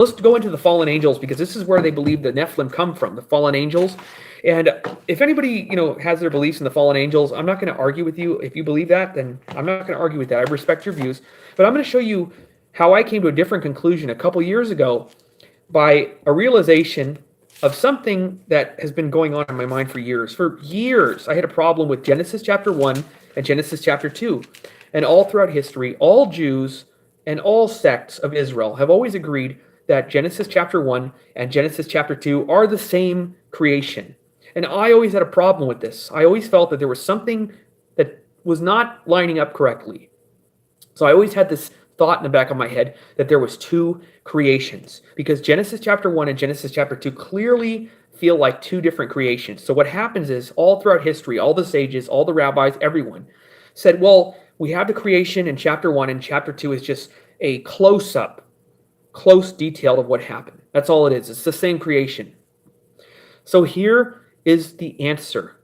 let's go into the fallen angels, because this is where they believe the Nephilim come from, the fallen angels. And if anybody, has their beliefs in the fallen angels, I'm not going to argue with you. If you believe that, then I'm not going to argue with that. I respect your views. But I'm going to show you how I came to a different conclusion a couple years ago by a realization of something that has been going on in my mind for years. For years, I had a problem with Genesis chapter 1 and Genesis chapter 2. And all throughout history, all Jews and all sects of Israel have always agreed that Genesis chapter 1 and Genesis chapter 2 are the same creation. And I always had a problem with this. I always felt that there was something that was not lining up correctly. So I always had this thought in the back of my head that there was two creations, because Genesis chapter 1 and Genesis chapter 2 clearly feel like two different creations. So what happens is, all throughout history, all the sages, all the rabbis, everyone said, well, we have the creation in chapter 1, and chapter 2 is just a close-up, close detail of what happened. That's all it is. It's the same creation. So here is the answer,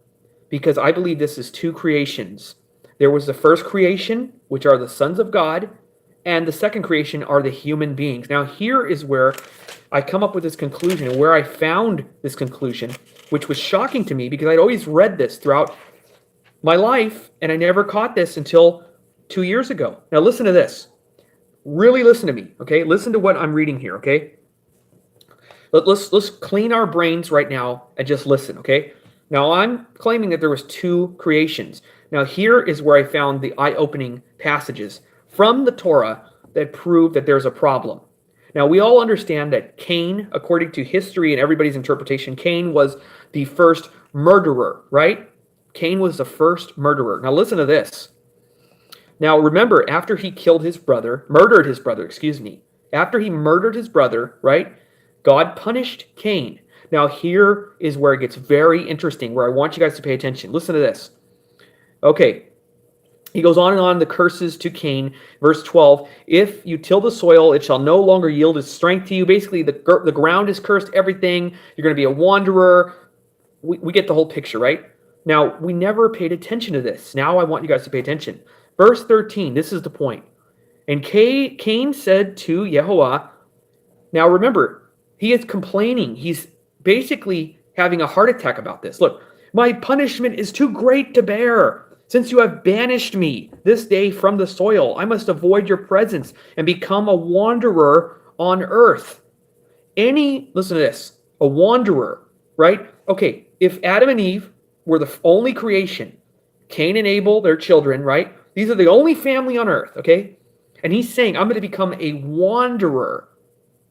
because I believe this is two creations. There was the first creation, which are the sons of God, and the second creation are the human beings. Now here is where I come up with this conclusion, and where I found this conclusion, which was shocking to me, because I'd always read this throughout my life, and I never caught this until 2 years ago. Now listen to this. Really listen to me, okay? Listen to what I'm reading here, okay? Let's clean our brains right now and just listen, okay? Now I'm claiming that there was two creations. Now here is where I found the eye-opening passages from the Torah that prove that there's a problem. Now we all understand that Cain, according to history and everybody's interpretation, Cain was the first murderer, right? Cain was the first murderer. Now listen to this. Now remember, after he murdered his brother, after he murdered his brother, right? God punished Cain. Now here is where it gets very interesting, where I want you guys to pay attention. Listen to this. Okay, he goes on and on, the curses to Cain. Verse 12, if you till the soil, it shall no longer yield its strength to you. Basically, the ground is cursed, everything. You're going to be a wanderer. We get the whole picture, right? Now, we never paid attention to this. Now I want you guys to pay attention. Verse 13, this is the point. And Cain said to Yehovah, now remember, he is complaining. He's basically having a heart attack about this. Look, my punishment is too great to bear. Since you have banished me this day from the soil, I must avoid your presence and become a wanderer on earth. Listen to this, a wanderer, right? Okay, if Adam and Eve were the only creation, Cain and Abel, their children, right? These are the only family on earth, okay? And he's saying, I'm going to become a wanderer,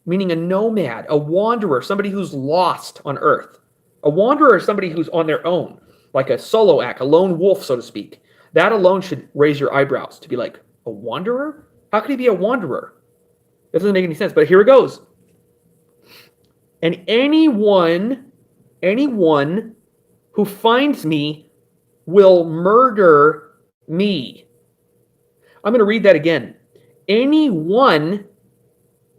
meaning a nomad, a wanderer, somebody who's lost on earth. A wanderer is somebody who's on their own, like a solo act, a lone wolf, so to speak. That alone should raise your eyebrows to be like, a wanderer? How could he be a wanderer? That doesn't make any sense, but here it goes. And anyone who finds me will murder me. I'm going to read that again. Anyone,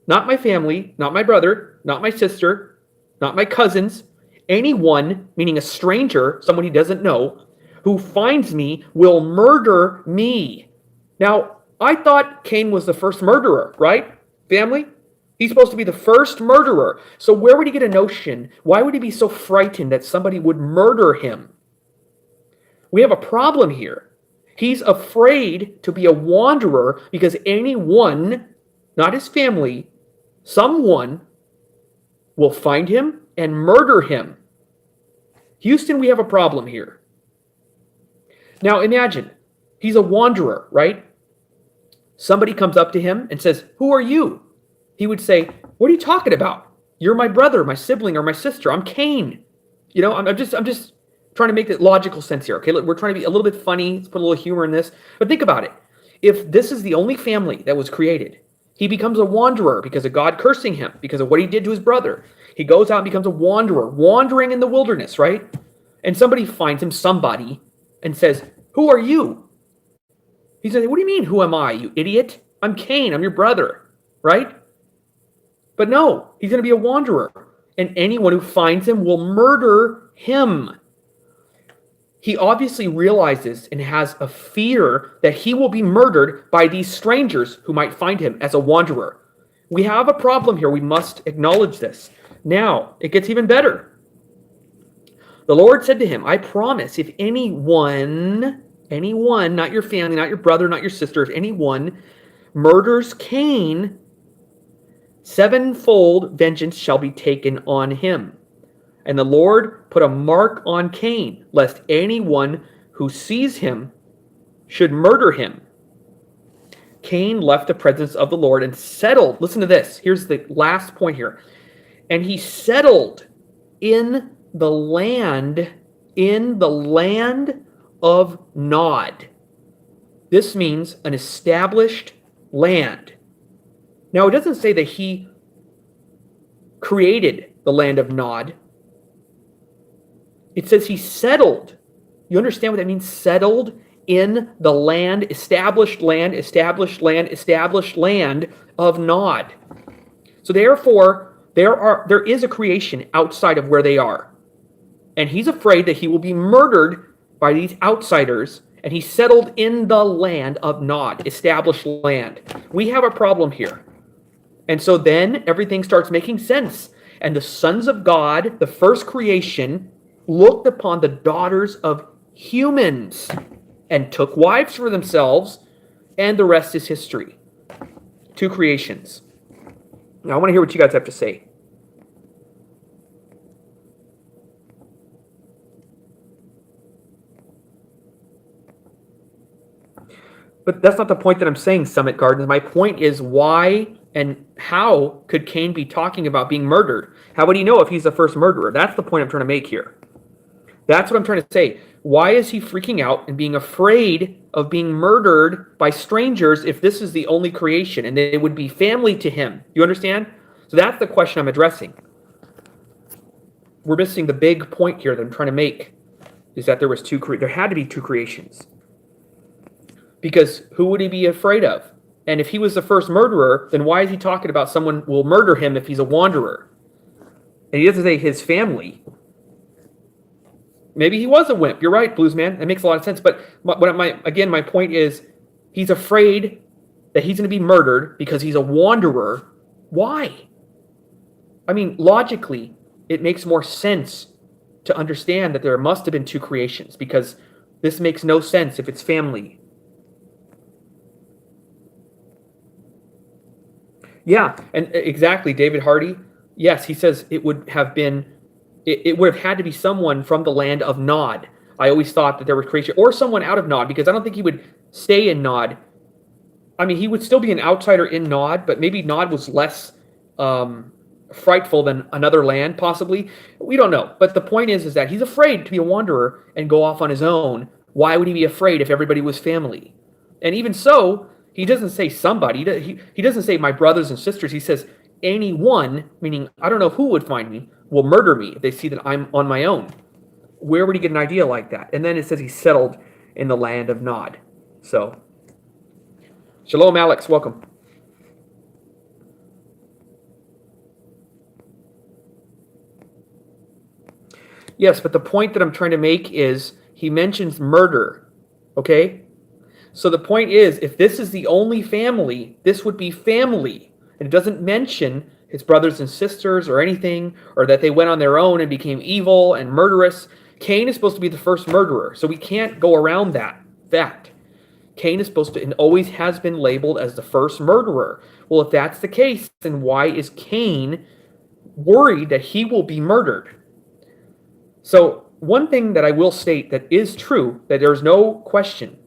not my family, not my brother, not my sister, not my cousins, anyone, meaning a stranger, someone he doesn't know, who finds me will murder me. Now, I thought Cain was the first murderer, right? Family? He's supposed to be the first murderer. So where would he get a notion? Why would he be so frightened that somebody would murder him? We have a problem here. He's afraid to be a wanderer because anyone, not his family, someone will find him and murder him. Houston, we have a problem here. Now imagine, he's a wanderer, right? Somebody comes up to him and says, who are you? He would say, what are you talking about? You're my brother, my sibling, or my sister. I'm Cain. I'm just trying to make the logical sense here, okay? Look, we're trying to be a little bit funny, let's put a little humor in this. But think about it. If this is the only family that was created, he becomes a wanderer because of God cursing him, because of what he did to his brother. He goes out and becomes a wanderer, wandering in the wilderness, right? And somebody finds him, and says, who are you? He says, what do you mean, who am I, you idiot? I'm Cain, I'm your brother, right? But no, he's going to be a wanderer. And anyone who finds him will murder him. He obviously realizes and has a fear that he will be murdered by these strangers who might find him as a wanderer. We have a problem here. We must acknowledge this. Now, it gets even better. The Lord said to him, I promise, if anyone, not your family, not your brother, not your sister, if anyone murders Cain, sevenfold vengeance shall be taken on him. And the Lord put a mark on Cain, lest anyone who sees him should murder him. Cain left the presence of the Lord and settled. Listen to this. Here's the last point here. And he settled in the land of Nod. This means an established land. Now, it doesn't say that he created the land of Nod. It says he settled. You understand what that means? Settled in the land, established land of Nod. So therefore, there is a creation outside of where they are. And he's afraid that he will be murdered by these outsiders, and he settled in the land of Nod, established land. We have a problem here. And so then everything starts making sense. And the sons of God, the first creation, looked upon the daughters of humans and took wives for themselves, and the rest is history. Two creations. Now, I want to hear what you guys have to say. But that's not the point that I'm saying, Summit Gardens. My point is, why and how could Cain be talking about being murdered? How would he know if he's the first murderer? That's the point I'm trying to make here. That's what I'm trying to say. Why is he freaking out and being afraid of being murdered by strangers if this is the only creation and they would be family to him? You understand? So that's the question I'm addressing. We're missing the big point here that I'm trying to make, is that there had to be two creations. Because who would he be afraid of? And if he was the first murderer, then why is he talking about someone will murder him if he's a wanderer? And he doesn't say his family. Maybe he was a wimp. You're right, Bluesman. That makes a lot of sense. But my point is, he's afraid that he's going to be murdered because he's a wanderer. Why? I mean, logically, it makes more sense to understand that there must have been two creations, because this makes no sense if it's family. Yeah, and exactly, David Hardy. Yes, he says it would have had to be someone from the land of Nod. I always thought that there was creation, or someone out of Nod, because I don't think he would stay in Nod. I mean, he would still be an outsider in Nod, but maybe Nod was less frightful than another land, possibly. We don't know. But the point is that he's afraid to be a wanderer and go off on his own. Why would he be afraid if everybody was family? And even so, he doesn't say somebody. He doesn't say my brothers and sisters. He says anyone, meaning I don't know who would find me, will murder me if they see that I'm on my own. Where would he get an idea like that? And then it says he settled in the land of Nod. So, shalom, Alex. Welcome. Yes, but the point that I'm trying to make is he mentions murder. Okay? So the point is, if this is the only family, this would be family. And it doesn't mention his brothers and sisters or anything, or that they went on their own and became evil and murderous. Cain is supposed to be the first murderer, so we can't go around that fact. Cain is supposed to, and always has been labeled as the first murderer. Well, if that's the case, then why is Cain worried that he will be murdered? So one thing that I will state that is true, that there's no question,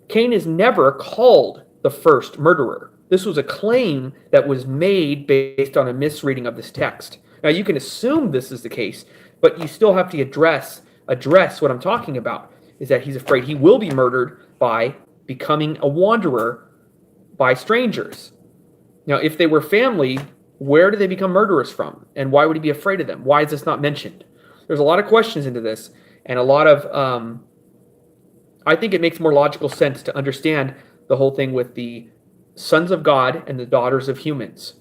Cain is never called the first murderer. This was a claim that was made based on a misreading of this text. Now, you can assume this is the case, but you still have to address what I'm talking about, is that he's afraid he will be murdered by becoming a wanderer by strangers. Now, if they were family, where do they become murderers from? And why would he be afraid of them? Why is this not mentioned? There's a lot of questions into this, and a lot of, I think it makes more logical sense to understand the whole thing with the sons of God and the daughters of humans.